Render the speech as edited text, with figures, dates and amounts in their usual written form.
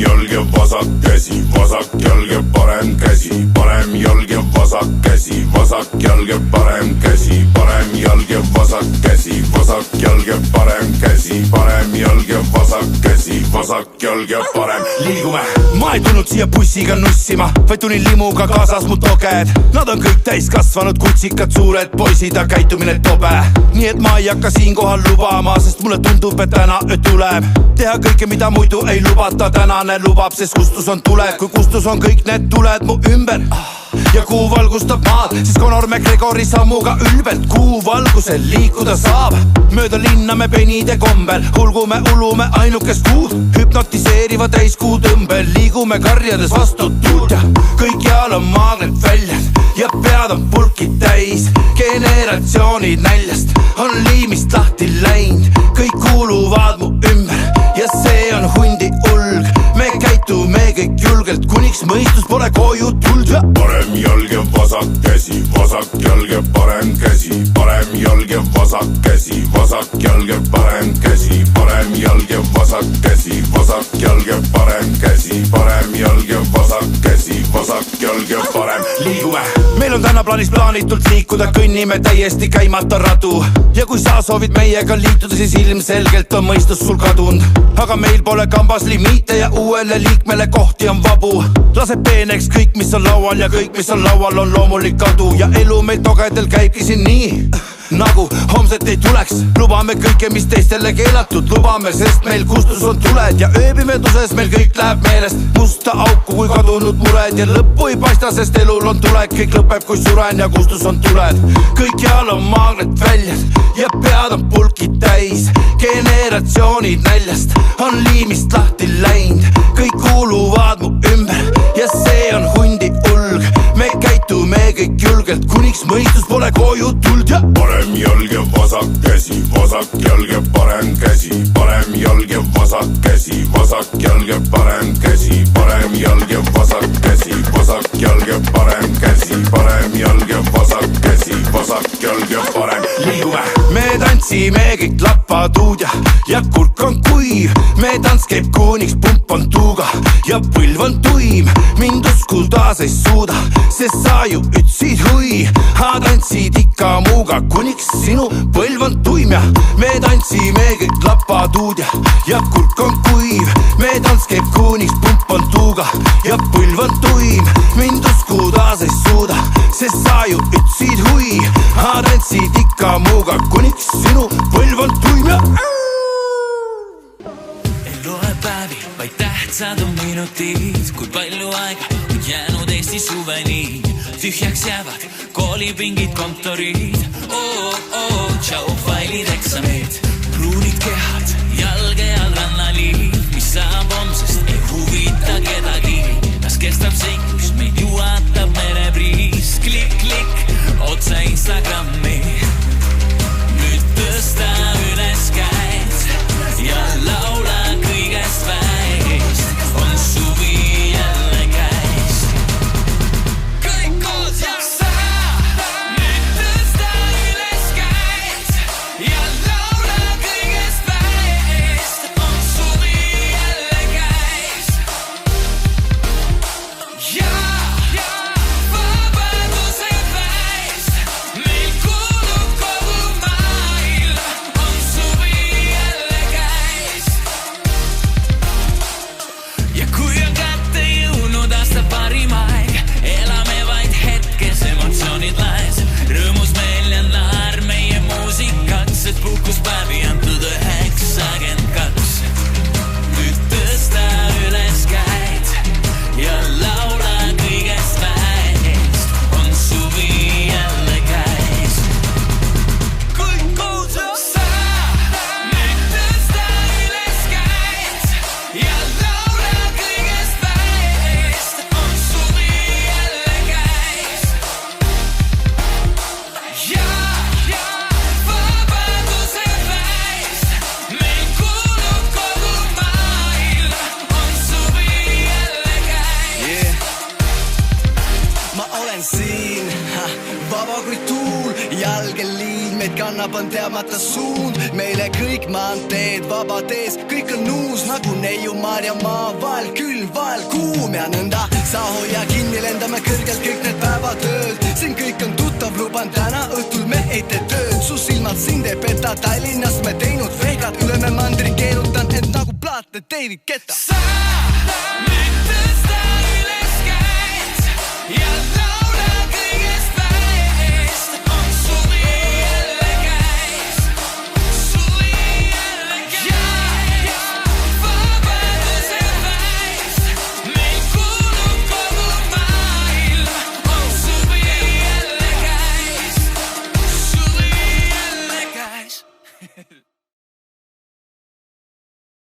jalg ja vasak käsi, vasak jalg ja parem käsi, parem jalg ja vasak käsi, vasak jalg ja parem käsi, parem jalg ja vasak käsi, vasak jalg ja parem käsi, parem jalg ja vasak käsi, vasak jalg ja parem. Liigume! Ma ei tulnud siia bussiga nussima, vaid tulin limuga kaasas mu toged. Nad on kõik täiskasvanud kutsikad, suured poisid, aga käitumine tobe. Nii et ma ei hakka siinkohal lubama, sest mulle tundub, et täna öö tuleb teha kõike, mida muidu ei lubata. Tänane lubab, sest kustus on tuled. Kui kustus on kõik need tuled mu ümber ja kuu valgustab maad, siis Conor McGregori sammuga ülbelt kuu valgusel liikuda saab. Mööda linna me penide kombel hulgume, ulume ainukest kuud, hüpnotiseeriva täiskuu tõmbel liigume karjades vastu tuud ja kõikjal on maagnet väljad ja pead on pulkid täis. Generatsioonid näljast on liimist lahti läinud, kõik kuuluvad mu ümber ja see on hundi ulg. Me käitume kõik julgelt, kuniks mõistus pole koju tuld ja parem jalg ja vasak käsi, vasak jalg ja parem käsi, parem jalg ja vasak käsi, vasak jalg ja parem käsi, parem jalg ja vasak käsi, vasak jalg ja parem käsi, parem jalg ja vasak käsi, vasak jalg ja parem. Liigume! Meil on täna plaanis plaanitult liikuda, kõnnime täiesti käimata radu ja kui sa soovid meiega liituda, siis ilmselgelt on mõistus sul kadunud. Aga meil pole kambas limiite ja uuele liikmele kohti on vabu. Lase peeneks kõik, mis on laual ja kõik, mis on laual on loomulik kadu ja elu meil togedel käibki siin nii nagu homset ei tuleks. Lubame kõike, mis teistele keelatud, lubame, sest meil kustus on tuled ja ööpimeduses meil kõik läheb meelest musta auku kui kadunud mured ja lõppu ei paista, sest elul on tuled, kõik lõpeb kui suren ja kustus on tuled. Kõikjal on maagnet väljad ja pead on pulkid täis. Generatsioonid näljast on liimist lahti läinud, kõik kuuluvad mu ümber ja see on hundi ulg. Me käitume kõik julgelt, kuniks mõistus pole koju tuld ja parem jalg ja vasak käsi, vasak jalg ja parem käsi, parem jalg ja vasak käsi, vasak jalg ja parem käsi, parem jalg ja vasak käsi, vasak jalg ja parem käsi, parem jalg ja vasak käsi, vasak jalg ja parem. Liigume! Me tantsime kõik lapatuud ja kurk on kuiv. Me tants käib kuniks pump on tuuga ja põlv on tuim. Mind uskudas ei suuda, sest sa ju ütsid hui. Tantsid ikka muuga, kuniks sinu põlv on tuim ja me tantsime kõik lapatuud ja kurk on kuiv. Me tants käib kuniks pump on tuuga ja põlv on tuim. Mind uskudas ei suuda, sest sa ju ütsid hui. Tantsid ikka muuga, kuniks sinu põlv on tuim ja ei loe päevi, vaid tähtsad on minutid. Kui palju aega on jäänud Eesti suveni, tühjaks jäävad koolipingid, kontorid. Tšau, failid, eksamid, pruunid kehad, jalge all rannaliiv. Mis saab homsest, ei huvita kedagi. Kas kestab see, kus meid juhatab merebriis? Klik, klik, otse Instagrami. Nüüd tõsta üles käed ja laula kõigest väest. On suvi jälle käis. Kõik koos ja sa. Nüüd tõsta üles käed ja laula kõigest väest. On suvi jälle käis. Ja vabaduse väest meil kuulub kogu maailm. On suvi jälle käis. Ja kui on kätte jõudnud aasta parim aeg, elame vaid hetkes, emotsioonid laes. Rõõmus meil ja naar meie muusikaks, et puhkuspäevi antud 92. Nüüd tõsta üles käed ja laula kõigest väest. On suvi jälle käis. Kõik koos ja sa. Nüüd tõsta üles käed ja laula kõigest väest. On suvi jälle käis. Ja vabaduse väest kannab, on teadmata suund. Meile kõik maanteed vabad ees, kõik on uus nagu neiu Maarjamaa. Vael külm, vael kuum ja nõnda. Sa hoia kinni, lendame kõrgelt kõik need päevatööd. Siin kõik on tuttav, luban täna õhtul me ei tee tööd. Su silmad sind ei peta, Tallinnas me teinud veegad. Üle me mandri keerutan end nagu plaate David Guetta. Sa nüüd tõsta üles käed ja